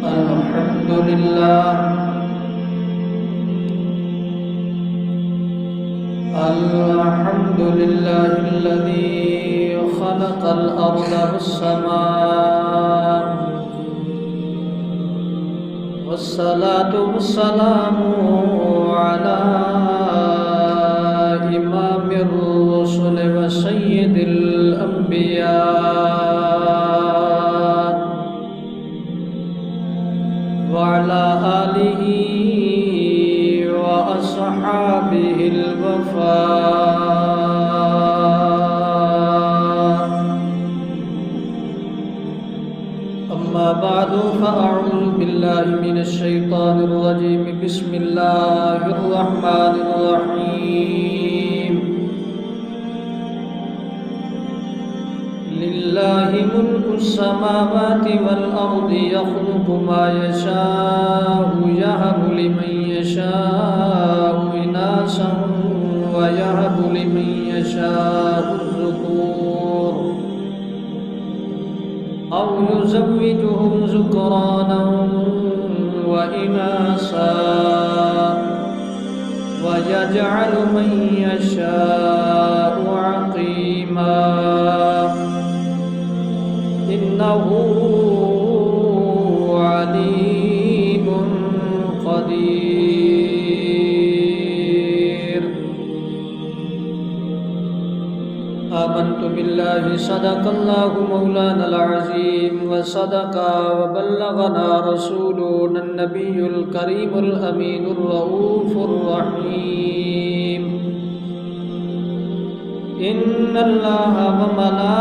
الحمد لله الحمد لله الذي خلق الأرض والسماء والصلاة والسلام على إمام الرسل وسيد الأنبياء وعلى آله وأصحابه الوفاء. أما بعد فأعوذ بالله من الشيطان الرجيم. بسم الله الرحمن الرحيم. لله ملك السماوات والأرض يخلق ما يشاء يهب لمن يشاء إناثا ويهب لمن يشاء الذكور أو يزوجهم ذكرانا وإناثا ويجعل من يشاء عقيما إنه عليم قدير. آمنت بالله صدق الله مولانا العظيم وصدق وبلغنا رسولنا النبي الكريم الأمين الرؤوف الرحيم. إن الله وملائكته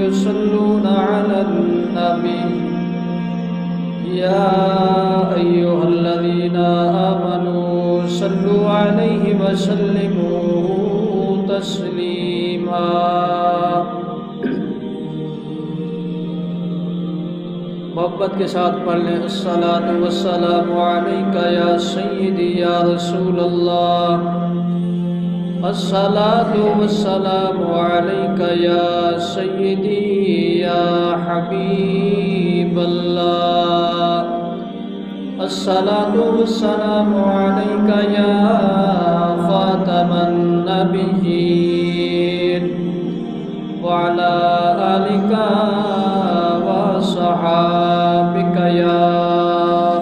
يصلون على النبي يا أيها الذين آمنوا صلوا عليه وسلموا تسليما. محبت کے ساتھ پڑھ لیں. الصلاۃ والسلام علیک یا سیدی یا رسول اللہ. الصلاۃ والسلام علیک یا سیدی یا حبیب اللہ. الصلاۃ والسلام علیک یا خاتم النبیین وعلی آلک وصحابک یا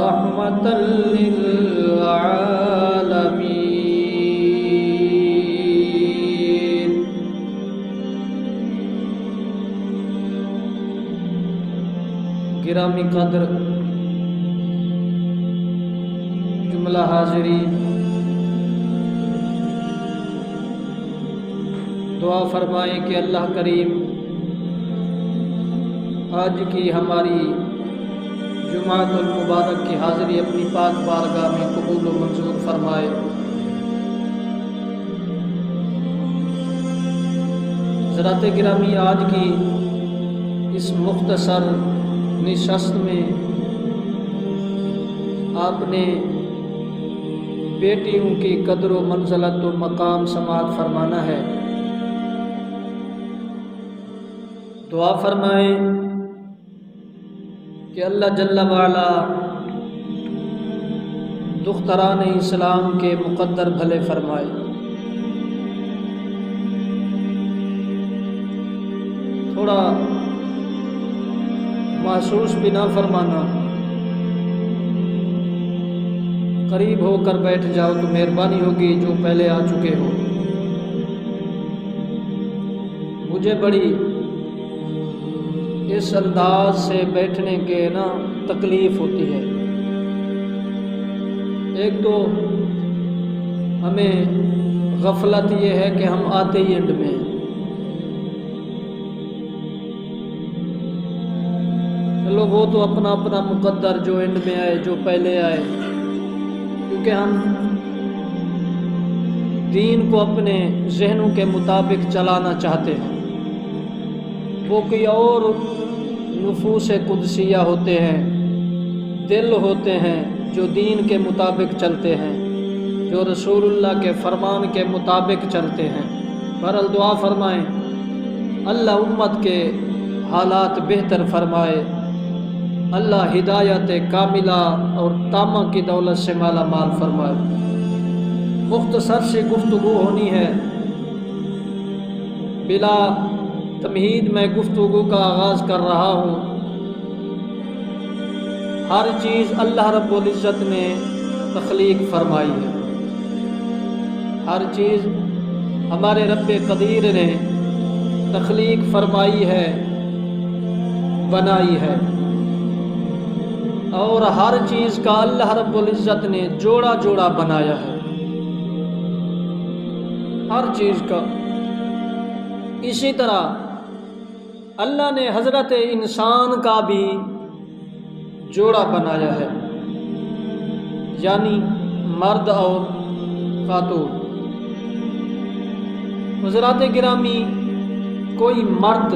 رحمۃ للعالمین. گرامی قدر جملہ حاضرین، دعا فرمائیں کہ اللہ کریم آج کی ہماری جمعۃ المبارک کی حاضری اپنی پاک بارگاہ میں قبول و منظور فرمائے. حضرات گرامی، آج کی اس مختصر نشست میں آپ نے بیٹیوں کی قدر و منزلت و مقام سماعت فرمانا ہے. دعا فرمائیں کہ اللہ جل وعلا دختران اسلام کے مقدر بھلے فرمائے. تھوڑا محسوس بھی نہ فرمانا، قریب ہو کر بیٹھ جاؤ تو مہربانی ہوگی جو پہلے آ چکے ہو. مجھے بڑی اس انداز سے بیٹھنے کے تکلیف ہوتی ہے. ایک تو ہمیں غفلت یہ ہے کہ ہم آتے ہی اینڈ میں ہیں. چلو وہ تو اپنا اپنا مقدر، جو اینڈ میں آئے جو پہلے آئے، کیونکہ ہم دین کو اپنے ذہنوں کے مطابق چلانا چاہتے ہیں. وہ کوئی اور نفوس قدسیہ ہوتے ہیں، دل ہوتے ہیں جو دین کے مطابق چلتے ہیں، جو رسول اللہ کے فرمان کے مطابق چلتے ہیں. بہرحال دعا فرمائیں اللہ امت کے حالات بہتر فرمائے، اللہ ہدایت کاملہ اور تامہ کی دولت سے مالا مال فرمائے۔ مختصر سی گفتگو ہونی ہے، بلا تمہید میں گفتگو کا آغاز کر رہا ہوں۔ ہر چیز اللہ رب العزت نے تخلیق فرمائی ہے، ہر چیز ہمارے رب قدیر نے تخلیق فرمائی ہے، بنائی ہے، اور ہر چیز کا اللہ رب العزت نے جوڑا جوڑا بنایا ہے، ہر چیز کا۔ اسی طرح اللہ نے حضرت انسان کا بھی جوڑا بنایا ہے، یعنی مرد اور خاتون۔ حضرات گرامی، کوئی مرد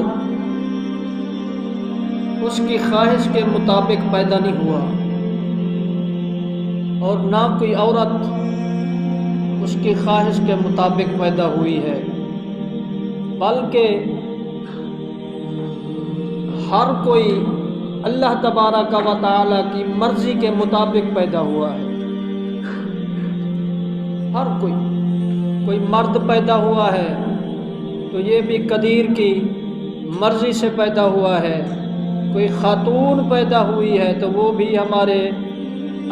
اس کی خواہش کے مطابق پیدا نہیں ہوا، اور نہ کوئی عورت اس کی خواہش کے مطابق پیدا ہوئی ہے، بلکہ ہر کوئی اللہ تبارک و تعالی کی مرضی کے مطابق پیدا ہوا ہے۔ ہر کوئی مرد پیدا ہوا ہے تو یہ بھی قدیر کی مرضی سے پیدا ہوا ہے، کوئی خاتون پیدا ہوئی ہے تو وہ بھی ہمارے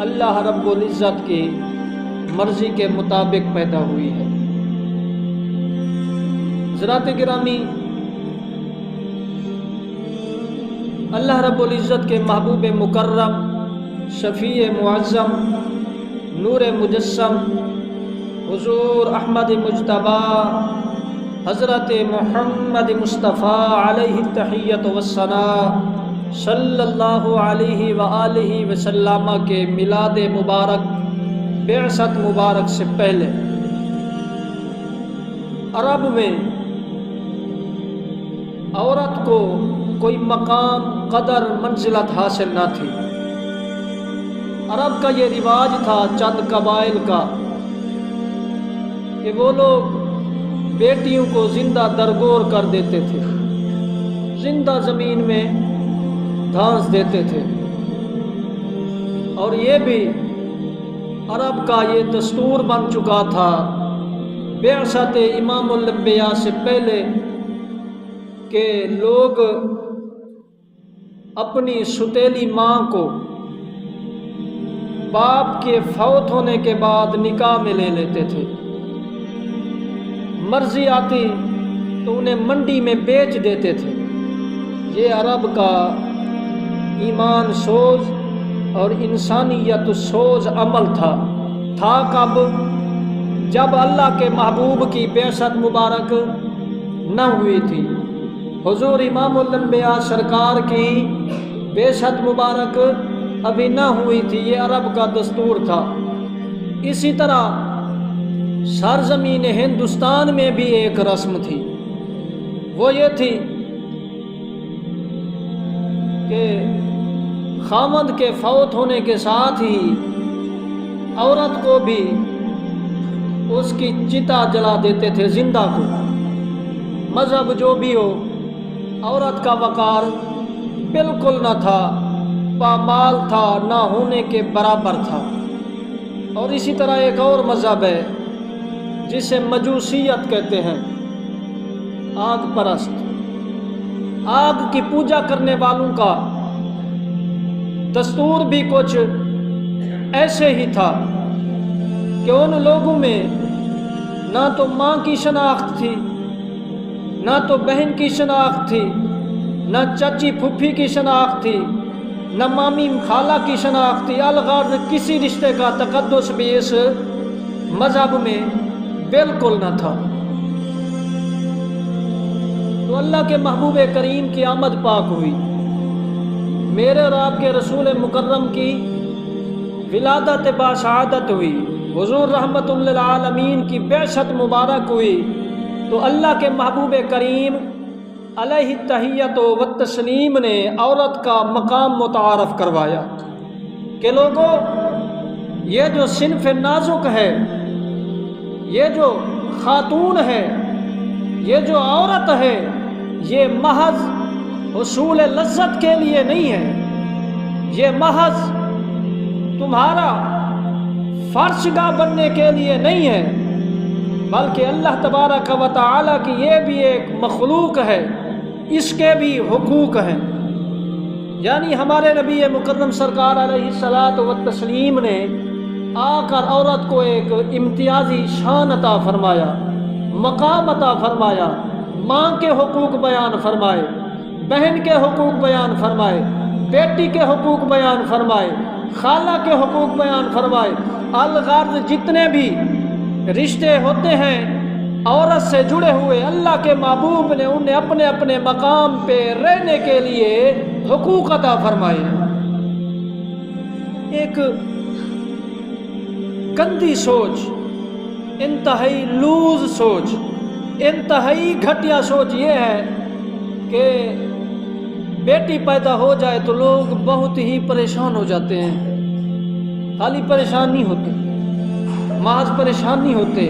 اللہ رب العزت کی مرضی کے مطابق پیدا ہوئی ہے۔ حضرات گرامی، اللہ رب العزت کے محبوب مکرم، شفیع معظم، نور مجسم، حضور احمد مجتبی حضرت محمد مصطفیٰ علیہ التحیۃ والثناء صلی اللہ علیہ وآلہ وسلم کے میلاد مبارک، بعثت مبارک سے پہلے عرب میں عورت کو کوئی مقام، قدر، منزلت حاصل نہ تھی۔ عرب کا یہ رواج تھا چند قبائل کا کہ وہ لوگ بیٹیوں کو زندہ درگور کر دیتے تھے، زندہ زمین میں دھانس دیتے تھے، اور یہ بھی عرب کا یہ دستور بن چکا تھا بعثت امام الانبیاء سے پہلے کہ لوگ اپنی ستیلی ماں کو باپ کے فوت ہونے کے بعد نکاح میں لے لیتے تھے، مرضی آتی تو انہیں منڈی میں بیچ دیتے تھے۔ یہ عرب کا ایمان سوز اور انسانیت سوز عمل تھا کب؟ جب اللہ کے محبوب کی بعثت مبارک نہ ہوئی تھی، حضور امام الانبیاء سرکار کی بعثت مبارک ابھی نہ ہوئی تھی، یہ عرب کا دستور تھا۔ اسی طرح سرزمین ہندوستان میں بھی ایک رسم تھی، وہ یہ تھی کہ خاوند کے فوت ہونے کے ساتھ ہی عورت کو بھی اس کی چتا جلا دیتے تھے، زندہ کو۔ مذہب جو بھی ہو، عورت کا وقار بالکل نہ تھا، پامال تھا، نہ ہونے کے برابر تھا۔ اور اسی طرح ایک اور مذہب ہے جسے مجوسیت کہتے ہیں، آگ پرست، آگ کی پوجا کرنے والوں کا دستور بھی کچھ ایسے ہی تھا کہ ان لوگوں میں نہ تو ماں کی شناخت تھی، نہ تو بہن کی شناخت تھی، نہ چچی پھپھی کی شناخت تھی، نہ مامی خالہ کی شناخت تھی، الغرض کسی رشتے کا تقدس بھی اس مذہب میں بالکل نہ تھا۔ تو اللہ کے محبوب کریم کی آمد پاک ہوئی، میرے اور آپ کے رسول مکرم کی ولادت باسعادت ہوئی، حضور رحمت للعالمین کی بعثت مبارک ہوئی، تو اللہ کے محبوب کریم علیہ التحیۃ والتسلیم نے عورت کا مقام متعارف کروایا کہ لوگوں، یہ جو صنف نازک ہے، یہ جو خاتون ہے، یہ جو عورت ہے، یہ محض حصول لذت کے لیے نہیں ہے، یہ محض تمہارا فرشگاہ بننے کے لیے نہیں ہے، بلکہ اللہ تبارک و تعالیٰ کی یہ بھی ایک مخلوق ہے، اس کے بھی حقوق ہیں۔ یعنی ہمارے نبی مکرم سرکار علیہ الصلاۃ والتسلیم نے آ کر عورت کو ایک امتیازی شان عطا فرمایا، مقام عطا فرمایا، ماں کے حقوق بیان فرمائے، بہن کے حقوق بیان فرمائے، بیٹی کے حقوق بیان فرمائے، خالہ کے حقوق بیان فرمائے۔ الغرض جتنے بھی رشتے ہوتے ہیں عورت سے جڑے ہوئے، اللہ کے محبوب نے انہیں اپنے اپنے مقام پہ رہنے کے لیے حقوق عطا فرمائے۔ ایک گندی سوچ، انتہائی لوز سوچ، انتہائی گھٹیا سوچ یہ ہے کہ بیٹی پیدا ہو جائے تو لوگ بہت ہی پریشان ہو جاتے ہیں۔ خالی پریشان نہیں ہوتے، محض پریشان نہیں ہوتے،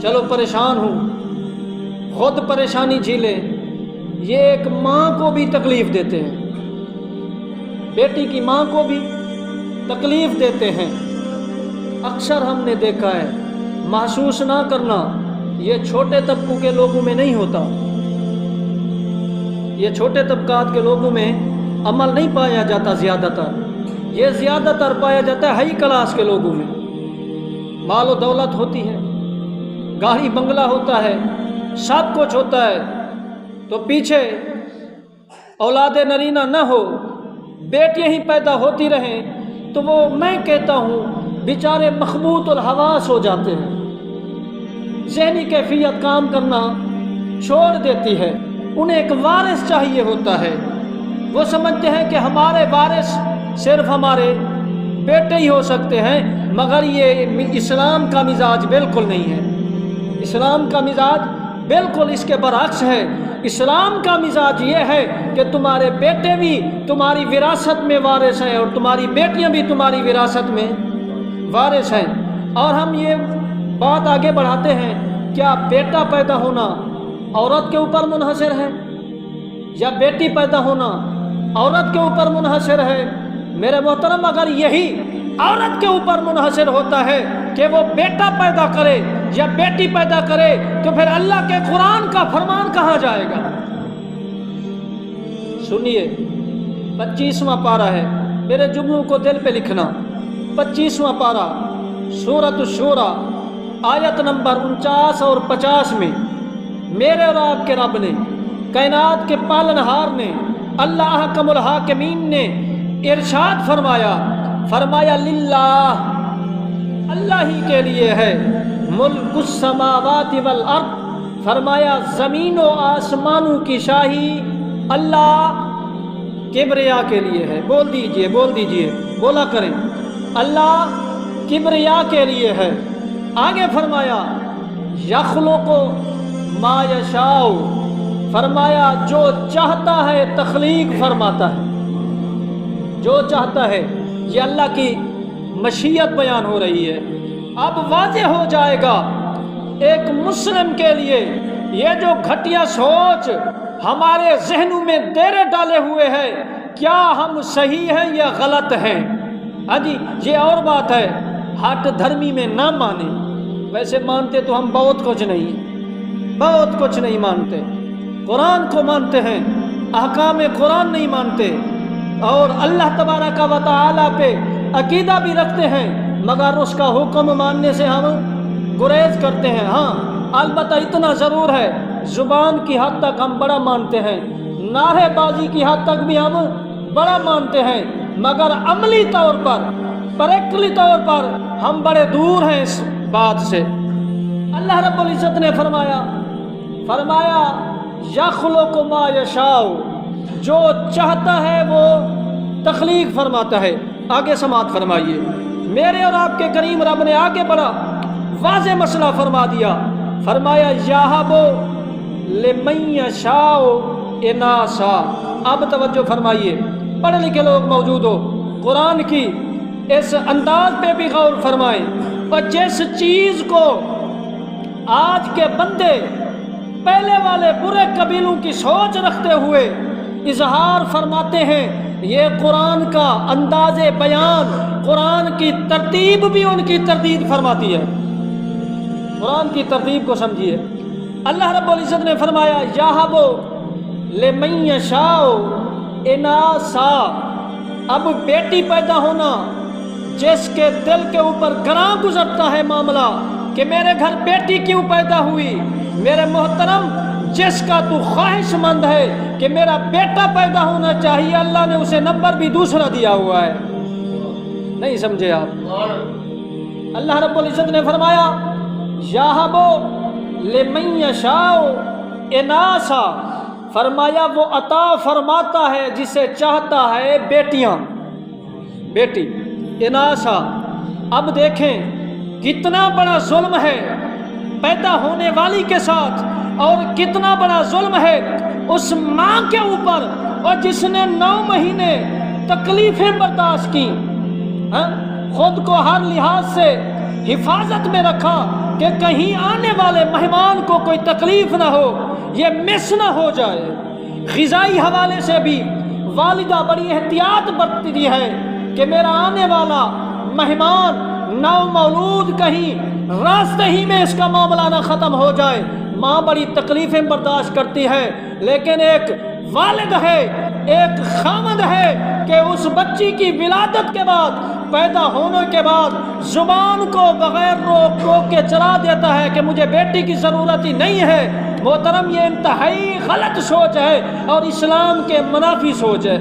چلو پریشان ہوں، خود پریشانی جھیلیں، یہ ایک ماں کو بھی تکلیف دیتے ہیں، بیٹی کی ماں کو بھی تکلیف دیتے ہیں۔ اکثر ہم نے دیکھا ہے، محسوس نہ کرنا، یہ چھوٹے طبقوں کے لوگوں میں نہیں ہوتا، یہ چھوٹے طبقات کے لوگوں میں عمل نہیں پایا جاتا، زیادہ تر یہ زیادہ تر پایا جاتا ہے ہائی کلاس کے لوگوں میں۔ مال و دولت ہوتی ہے، گاڑی بنگلہ ہوتا ہے، سب کچھ ہوتا ہے، تو پیچھے اولاد نرینہ نہ ہو، بیٹیاں ہی پیدا ہوتی رہیں، تو وہ میں کہتا ہوں بیچارے مخبوط الحواس ہو جاتے ہیں، ذہنی کیفیت کام کرنا چھوڑ دیتی ہے۔ انہیں ایک وارث چاہیے ہوتا ہے، وہ سمجھتے ہیں کہ ہمارے وارث صرف ہمارے بیٹے ہی ہو سکتے ہیں، مگر یہ اسلام کا مزاج بالکل نہیں ہے۔ اسلام کا مزاج بالکل اس کے برعکس ہے۔ اسلام کا مزاج یہ ہے کہ تمہارے بیٹے بھی تمہاری وراثت میں وارث ہیں اور تمہاری بیٹیاں بھی تمہاری وراثت میں وارث ہیں۔ اور ہم یہ بات آگے بڑھاتے ہیں، کیا بیٹا پیدا ہونا عورت کے اوپر منحصر ہے یا بیٹی پیدا ہونا عورت کے اوپر منحصر ہے؟ میرے محترم، اگر یہی عورت کے اوپر منحصر ہوتا ہے کہ وہ بیٹا پیدا کرے یا بیٹی پیدا کرے، تو پھر اللہ کے قرآن کا فرمان کہاں جائے گا؟ سنیے، 25واں پارہ ہے، میرے جملوں کو دل پہ لکھنا، 25واں پارہ سورۃ الشورى آیت نمبر 49 اور 50 میں میرے اور آپ کے رب نے، کائنات کے پالنہار نے، اللہ احکم الحاکمین نے ارشاد فرمایا للہ، اللہ ہی کے لیے ہے، ملک السماوات والارض، فرمایا زمین و آسمانوں کی شاہی اللہ کبریا کے لیے ہے۔ بول دیجئے، بولا کریں، اللہ کبریا کے لیے ہے۔ آگے فرمایا یخلق ما یشاء، فرمایا جو چاہتا ہے تخلیق فرماتا ہے، جو چاہتا ہے۔ یہ اللہ کی مشیت بیان ہو رہی ہے۔ اب واضح ہو جائے گا ایک مسلم کے لیے یہ جو گھٹیا سوچ ہمارے ذہنوں میں ڈیرے ڈالے ہوئے ہے، کیا ہم صحیح ہیں یا غلط ہیں؟ ہاں جی، یہ اور بات ہے، ہٹ دھرمی میں نہ مانے، ویسے مانتے تو ہم بہت کچھ نہیں مانتے، قرآن کو مانتے ہیں، احکام قرآن نہیں مانتے، اور اللہ تبارک و تعالیٰ پہ عقیدہ بھی رکھتے ہیں، مگر اس کا حکم ماننے سے ہم گریز کرتے ہیں۔ ہاں البتہ اتنا ضرور ہے، زبان کی حد تک ہم بڑا مانتے ہیں، نعرے بازی کی حد تک بھی ہم بڑا مانتے ہیں، مگر عملی طور پر، پریکٹیکلی طور پر ہم بڑے دور ہیں اس بات سے۔ اللہ رب العزت نے فرمایا یخلق ما یشاء، جو چاہتا ہے وہ تخلیق فرماتا ہے۔ آگے سماعت فرمائیے، میرے اور آپ کے کریم رب نے آگے بڑا واضح مسئلہ فرما دیا، فرمایا یہب لمن یشاء اناثا۔ اب توجہ فرمائیے، پڑھے لکھے لوگ موجود ہو، قرآن کی اس انداز پہ بھی غور فرمائیں۔ اور جس چیز کو آج کے بندے پہلے والے برے قبیلوں کی سوچ رکھتے ہوئے اظہار فرماتے ہیں۔ یہ قرآن کا انداز بیان، قرآن کی ترتیب بھی ان کی تردید فرماتی ہے۔ قرآن کی ترتیب کو سمجھیے۔ اللہ رب العزت نے فرمایا یہب لمن یشاء اناسا، اب بیٹی پیدا ہونا جس کے دل کے اوپر گراں گزرتا ہے معاملہ کہ میرے گھر بیٹی کیوں پیدا ہوئی، میرے محترم جس کا تو خواہش مند ہے کہ میرا بیٹا پیدا ہونا چاہیے، اللہ نے اسے نمبر بھی دوسرا دیا ہوا ہے۔ نہیں سمجھے آپ؟ اللہ رب العزت نے فرمایا یہب لمن یشاء اناسا، فرمایا وہ عطا فرماتا ہے جسے چاہتا ہے بیٹیاں، بیٹی اناسا۔ اب دیکھیں کتنا بڑا ظلم ہے پیدا ہونے والی کے ساتھ، اور کتنا بڑا ظلم ہے اس ماں کے اوپر اور جس نے 9 مہینے تکلیفیں برداشت کی، خود کو ہر لحاظ سے حفاظت میں رکھا کہ کہیں آنے والے مہمان کو کوئی تکلیف نہ ہو، یہ مس نہ ہو جائے۔ غذائی حوالے سے بھی والدہ بڑی احتیاط برتتی ہے کہ میرا آنے والا مہمان نو مولود کہیں راستے ہی میں اس کا معاملہ نہ ختم ہو جائے۔ ماں بڑی تکلیفیں برداشت کرتی ہے، لیکن ایک والد ہے، ایک خامد ہے کہ اس بچی کی ولادت کے بعد، پیدا ہونے کے بعد زبان کو بغیر روک ٹوک کے چلا دیتا ہے کہ مجھے بیٹی کی ضرورت ہی نہیں ہے۔ محترم یہ انتہائی غلط سوچ ہے اور اسلام کے منافی سوچ ہے۔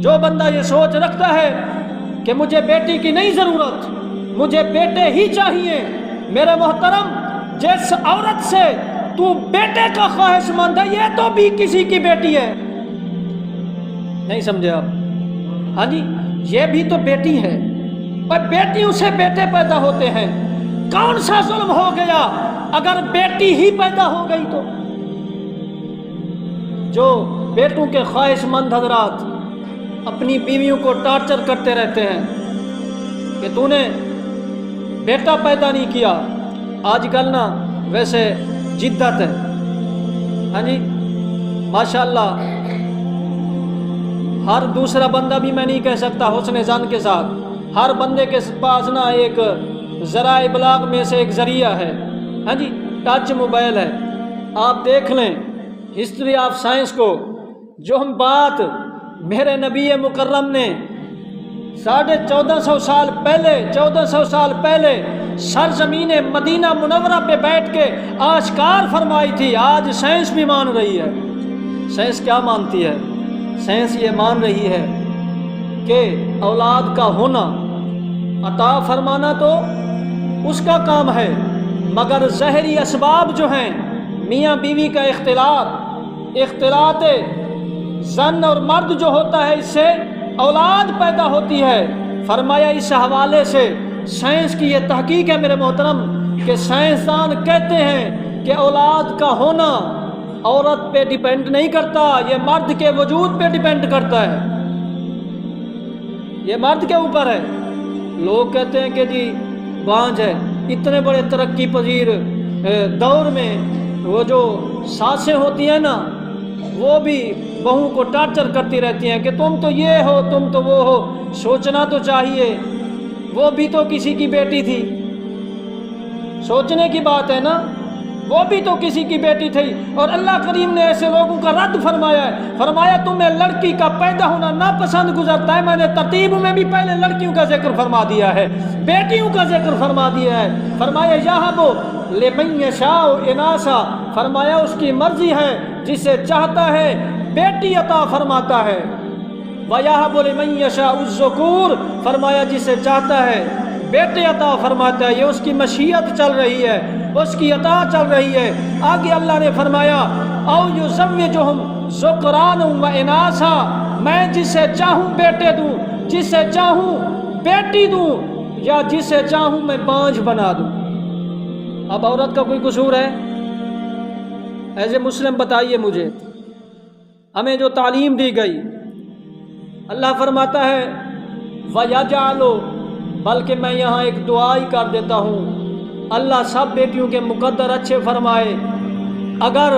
جو بندہ یہ سوچ رکھتا ہے کہ مجھے بیٹی کی نہیں ضرورت، مجھے بیٹے ہی چاہیے، میرے محترم جس عورت سے تو بیٹے کا خواہش مند ہے یہ تو بھی کسی کی بیٹی ہے۔ نہیں سمجھے آپ؟ ہاں جی، یہ بھی تو بیٹی ہے، اور بیٹیوں سے بیٹے پیدا ہوتے ہیں۔ کون سا ظلم ہو گیا اگر بیٹی ہی پیدا ہو گئی تو؟ جو بیٹوں کے خواہش مند حضرات اپنی بیویوں کو ٹارچر کرتے رہتے ہیں کہ تو نے بیٹا پیدا نہیں کیا، آج کل نا ویسے جدت ہے، ہاں جی ماشاءاللہ، ہر دوسرا بندہ بھی میں نہیں کہہ سکتا حسن ظن کے ساتھ، ہر بندے کے پاس نا ایک ذرائع ابلاغ میں سے ایک ذریعہ ہے، ہاں جی ٹچ موبائل ہے۔ آپ دیکھ لیں ہسٹری آف سائنس کو، جو ہم بات میرے نبی مکرم نے 1450 سال پہلے 1400 سال پہلے سرزمین مدینہ منورہ پہ بیٹھ کے آشکار فرمائی تھی، آج سائنس بھی مان رہی ہے۔ سائنس کیا مانتی ہے؟ سائنس یہ مان رہی ہے کہ اولاد کا ہونا عطا فرمانا تو اس کا کام ہے، مگر ظاہری اسباب جو ہیں، میاں بیوی کا اختلاط زن اور مرد جو ہوتا ہے، اس سے اولاد پیدا ہوتی ہے۔ فرمایا اس حوالے سے سائنس کی یہ تحقیق ہے میرے محترم کہ سائنسدان کہتے ہیں کہ اولاد کا ہونا عورت پہ ڈیپینڈ نہیں کرتا، یہ مرد کے وجود پہ ڈیپینڈ کرتا ہے، یہ مرد کے اوپر ہے۔ لوگ کہتے ہیں کہ جی بانجھ ہے، اتنے بڑے ترقی پذیر دور میں وہ جو ساسیں ہوتی ہیں نا، وہ بھی بہو کو ٹارچر کرتی رہتی ہیں کہ تم تو یہ ہو، تم تو وہ ہو۔ سوچنا تو چاہیے وہ بھی تو کسی کی بیٹی تھی، سوچنے کی بات ہے نا، وہ بھی تو کسی کی بیٹی تھی۔ اور اللہ کریم نے ایسے لوگوں کا رد فرمایا ہے، فرمایا تمہیں لڑکی کا پیدا ہونا ناپسند گزرتا ہے، میں نے ترتیب میں بھی پہلے لڑکیوں کا ذکر فرما دیا ہے، بیٹیوں کا ذکر فرما دیا ہے۔ فرمایا یہب لمن یشاء اناسا، فرمایا اس کی مرضی ہے، جسے چاہتا ہے بیٹی عطا فرماتا ہے۔ وَيَهَبُ لِمَن يَشَاءُ الذُّكُورَ، فرمایا جسے چاہتا ہے بیٹے عطا فرماتا ہے۔ یہ اس کی مشیت چل رہی ہے، اس کی عطا چل رہی ہے۔ آگے اللہ نے فرمایا اَوْ يُزَوِّجُهُمْ ذُكْرَانًا وَإِنَاثًا، میں جسے چاہوں بیٹے دوں، جسے چاہوں بیٹی دوں، یا جسے چاہوں میں بانجھ بنا دوں۔ اب عورت کا کوئی قصور ہے؟ ایز اے مسلم بتائیے مجھے، ہمیں جو تعلیم دی گئی، اللہ فرماتا ہے وَيَجْعَلُ، بلکہ میں یہاں ایک دعا ہی کر دیتا ہوں، اللہ سب بیٹیوں کے مقدر اچھے فرمائے۔ اگر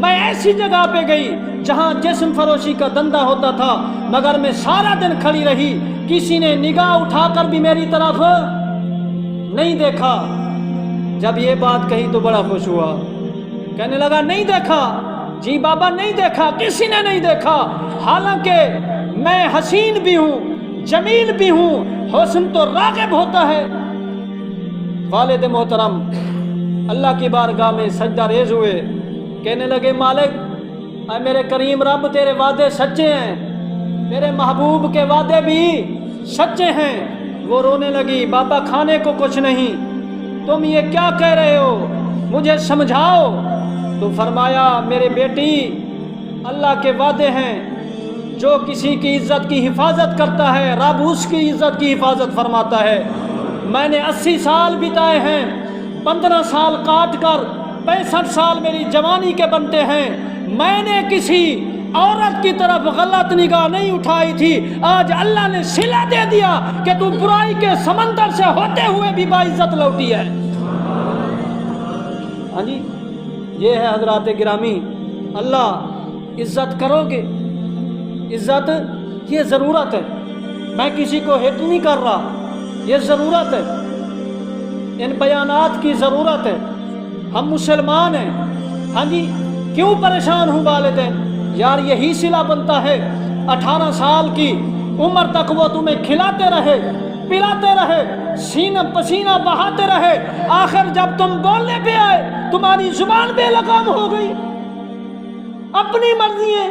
میں ایسی جگہ پہ گئی جہاں جسم فروشی کا دھندا ہوتا تھا، مگر میں سارا دن کھڑی رہی، کسی نے نگاہ اٹھا کر بھی میری طرف نہیں دیکھا۔ جب یہ بات کہی تو بڑا خوش ہوا، کہنے لگا نہیں دیکھا؟ جی بابا نہیں دیکھا، کسی نے نہیں دیکھا، حالانکہ میں حسین بھی ہوں، جمیل بھی ہوں، حسن تو راغب ہوتا ہے۔ والد محترم اللہ کی بارگاہ میں سجدہ ریز ہوئے، کہنے لگے مالک اے میرے کریم رب، تیرے وعدے سچے ہیں، تیرے محبوب کے وعدے بھی سچے ہیں۔ وہ رونے لگی، بابا کھانے کو کچھ نہیں، تم یہ کیا کہہ رہے ہو، مجھے سمجھاؤ۔ تو فرمایا میرے بیٹی اللہ کے وعدے ہیں، جو کسی کی عزت کی حفاظت کرتا ہے رب اس کی عزت کی حفاظت فرماتا ہے۔ میں نے 80 سال بتائے ہیں، 15 سال کاٹ کر 65 سال میری جوانی کے بنتے ہیں، میں نے کسی عورت کی طرف غلط نگاہ نہیں اٹھائی تھی۔ آج اللہ نے صلہ دے دیا کہ تو برائی کے سمندر سے ہوتے ہوئے بھی باعزت لوٹی ہے۔ ہاں جی، یہ ہے حضرات گرامی، اللہ عزت کرو گے، عزت یہ ضرورت ہے، میں کسی کو ہیٹ نہیں کر رہا، یہ ضرورت ہے، ان بیانات کی ضرورت ہے۔ ہم مسلمان ہیں، ہاں جی، کیوں پریشان ہوں والدین؟ یار یہی صلہ بنتا ہے، 18 سال کی عمر تک وہ تمہیں کھلاتے رہے، پلاتے رہے، سینہ پسینہ بہاتے رہے، آخر جب تم بولنے پہ آئے تمہاری زبان بے لگام ہو گئی۔ اپنی مرضی ہے،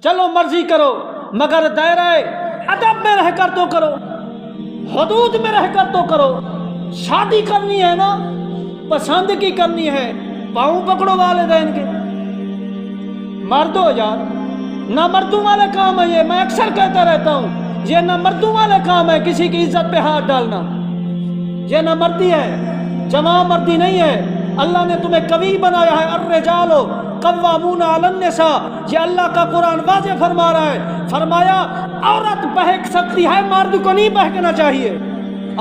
چلو مرضی کرو، مگر دائرہ ادب میں رہ کر تو کرو، حدود میں رہ کر تو کرو۔ شادی کرنی ہے نا، پسند کی کرنی ہے، پاؤں پکڑو والدین کے، مردو یار، نہ مردوں والے کام ہے یہ، میں اکثر کہتا رہتا ہوں، یہ نہ مردوں والے کام ہے کسی کی عزت پہ ہاتھ ڈالنا، یہ نہ مردی ہے، جمع مردی نہیں ہے۔ اللہ نے تمہیں قوی بنایا ہے، الرجال قوامون علی النساء، یہ اللہ کا قرآن واضح فرما رہا ہے، فرمایا عورت بہک سکتی ہے، مرد کو نہیں بہکنا چاہیے۔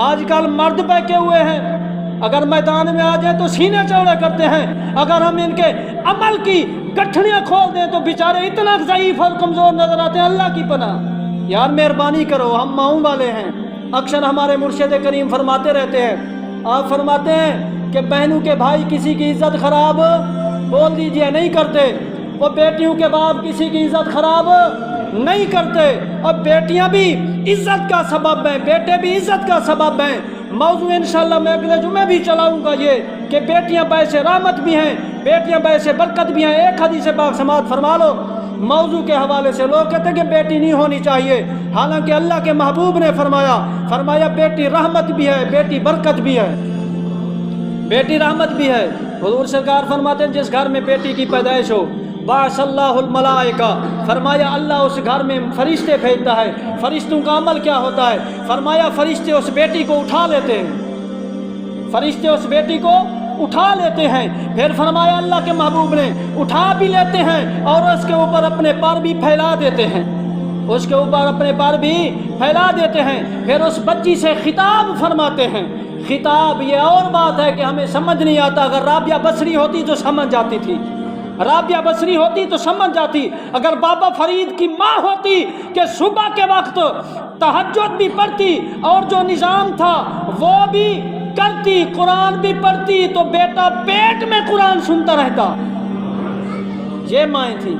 آج کل مرد بہکے ہوئے ہیں، اگر میدان میں آ جائیں تو سینے چوڑے کرتے ہیں، اگر ہم ان کے عمل کی گٹھڑیاں کھول دیں تو بیچارے اتنا ضعیف اور کمزور نظر آتے ہیں۔ اللہ کی پناہ یار مہربانی کرو، ہم ماؤں والے ہیں، اکثر ہمارے مرشد کریم فرماتے رہتے ہیں، آپ فرماتے ہیں کہ بہنوں کے بھائی کسی کی عزت خراب بول دیجئے نہیں کرتے، وہ بیٹیوں کے باپ کسی کی عزت خراب نہیں کرتے، اور بیٹیاں بھی عزت کا سبب ہیں، بیٹے بھی عزت کا سبب ہیں۔ موضوع انشاءاللہ میں اگلے جمعے بھی چلاؤں گا یہ کہ بیٹیاں باعث رحمت بھی ہیں، بیٹیاں باعث برکت بھی ہیں۔ ایک حدیث پاک سماعت فرما لو موضوع کے حوالے سے، لوگ کہتے ہیں کہ بیٹی نہیں ہونی چاہیے، حالانکہ اللہ کے محبوب نے فرمایا بیٹی رحمت بھی ہے، بیٹی برکت بھی ہے، بیٹی رحمت بھی ہے۔ حضور سرکار فرماتے ہیں جس گھر میں بیٹی کی پیدائش ہو، بعث اللہ الملائکہ، فرمایا اللہ اس گھر میں فرشتے بھیجتا ہے۔ فرشتوں کا عمل کیا ہوتا ہے؟ فرمایا فرشتے اس بیٹی کو اٹھا لیتے ہیں، فرشتے اس بیٹی کو اٹھا لیتے ہیں۔ پھر فرمایا اللہ کے محبوب نے اٹھا بھی لیتے ہیں اور اس کے اوپر اپنے پر بھی پھیلا دیتے ہیں، اس کے اوپر اپنے پر بھی پھیلا دیتے ہیں۔ پھر اس بچی سے خطاب فرماتے ہیں۔ خطاب یہ اور بات ہے کہ ہمیں سمجھ نہیں آتا، اگر رابعہ بصری ہوتی تو سمجھ جاتی تھی، رابعہ بصری ہوتی تو سمجھ جاتی، اگر بابا فرید کی ماں ہوتی کہ صبح کے وقت تہجد بھی پڑھتی اور جو نظام تھا وہ بھی کرتی، قرآن بھی پڑھتی، تو بیٹا پیٹ میں قرآن سنتا رہتا۔ یہ مائیں تھی،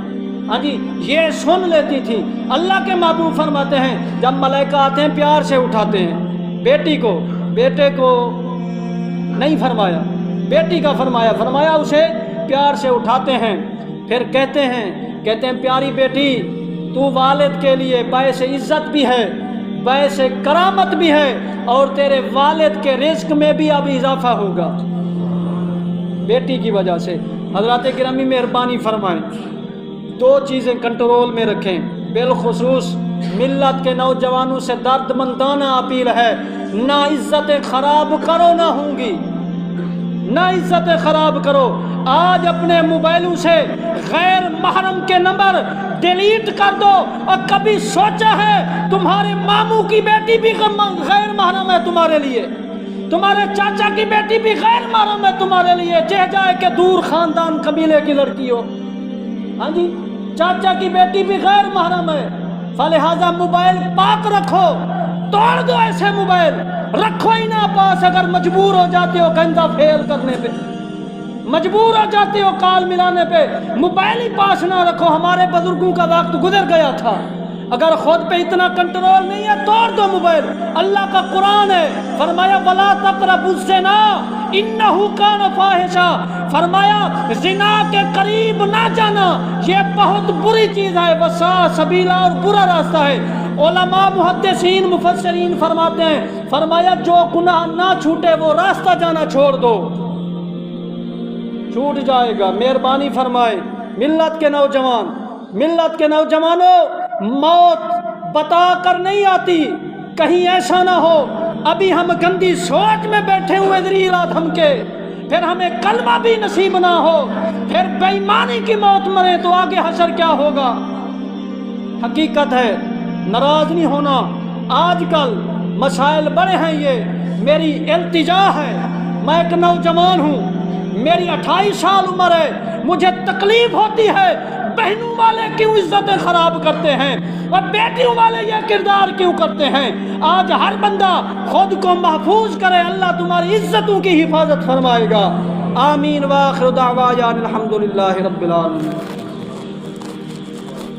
ہاں جی، یہ سن لیتی تھی۔ اللہ کے محبوب فرماتے ہیں جب ملائکہ آتے ہیں پیار سے اٹھاتے ہیں بیٹی کو، بیٹے کو نہیں فرمایا، بیٹی کا فرمایا اسے پیار سے اٹھاتے ہیں۔ پھر کہتے ہیں پیاری بیٹی تو والد کے لیے باعث عزت بھی ہے، باعث کرامت بھی ہے، اور تیرے والد کے رزق میں بھی اب اضافہ ہوگا بیٹی کی وجہ سے۔ حضرات گرامی مہربانی فرمائیں، دو چیزیں کنٹرول میں رکھیں، بالخصوص ملت کے نوجوانوں سے درد مندانہ اپیل ہے، نہ عزتیں خراب کرو، نہ ہوں گی، نہ عزتیں خراب کرو۔ آج اپنے موبائلوں سے غیر محرم کے نمبر ڈیلیٹ کر دو، اور کبھی سوچا ہے تمہارے ماموں کی بیٹی بھی غیر محرم ہے تمہارے لیے، تمہارے چاچا کی بیٹی بھی غیر محرم ہے تمہارے لیے، چاہے جائے کہ دور خاندان قبیلے کی لڑکی ہو۔ ہاں جی، چاچا کی بیٹی بھی غیر محرم ہے، فلہذا موبائل پاک رکھو، توڑ دو ایسے موبائل، رکھو ہی نہ پاس۔ اگر مجبور ہو جاتے ہو گندا فیل کرنے پہ، مجبور ہو جاتے ہو کال ملانے پہ، موبائل ہی پاس نہ رکھو۔ ہمارے بزرگوں کا وقت گزر گیا تھا، اگر خود پہ اتنا کنٹرول نہیں ہے توڑ دو موبائل۔ اللہ کا قرآن ہے، فرمایا وَلَا تَقْرَبُوا الزِّنَا إِنَّهُ كَانَ فَاحِشًا، فرمایا زنا کے قریب نہ جانا، یہ بہت بری چیز ہے، وَسَاءَ سَبِيلًا، اور برا راستہ ہے۔ علماء محدثین مفسرین فرماتے ہیں، فرمایا جو گناہ نہ چھوٹے وہ راستہ جانا چھوڑ دو، چھوٹ جائے گا۔ مہربانی فرمائے ملت کے نوجوانوں، موت بتا کر نہیں آتی، کہیں ایسا نہ ہو ابھی ہم گندی سوچ میں بیٹھے ہوئے ادھری رات ہم کے، پھر ہمیں کلمہ بھی نصیب نہ ہو، پھر بے ایمانی کی موت مرے تو آگے حشر کیا ہوگا۔ حقیقت ہے، ناراض نہیں ہونا، آج کل مسائل بڑے ہیں۔ یہ میری التجا ہے، میں ایک نوجوان ہوں، میری 28 سال عمر ہے، مجھے تکلیف ہوتی ہے بہنوں والے کیوں عزتیں خراب کرتے ہیں اور بیٹیوں والے یہ کردار کیوں کرتے ہیں۔ آج ہر بندہ خود کو محفوظ کرے، اللہ تمہاری عزتوں کی حفاظت فرمائے گا۔ آمین، وآخر دعوانا الحمدللہ رب العالمین۔